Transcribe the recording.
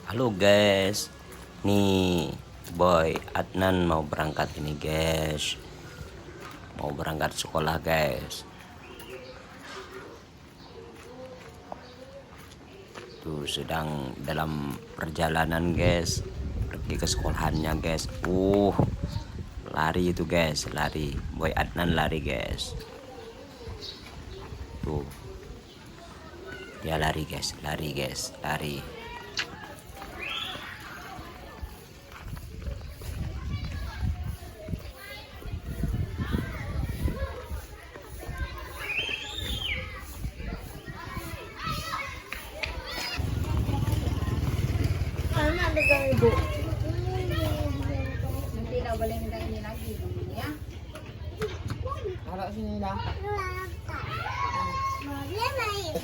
Halo guys, nih Boy Adnan mau berangkat ini guys, mau berangkat sekolah guys. Tuh sedang dalam perjalanan guys, pergi ke sekolahannya guys. Lari itu guys, lari. Boy Adnan lari guys. Tuh dia lari guys, lari guys, lari. Sana ada gang ibu. Nanti dah boleh minta ini lagi ya. Taruh sini dah. Boleh main.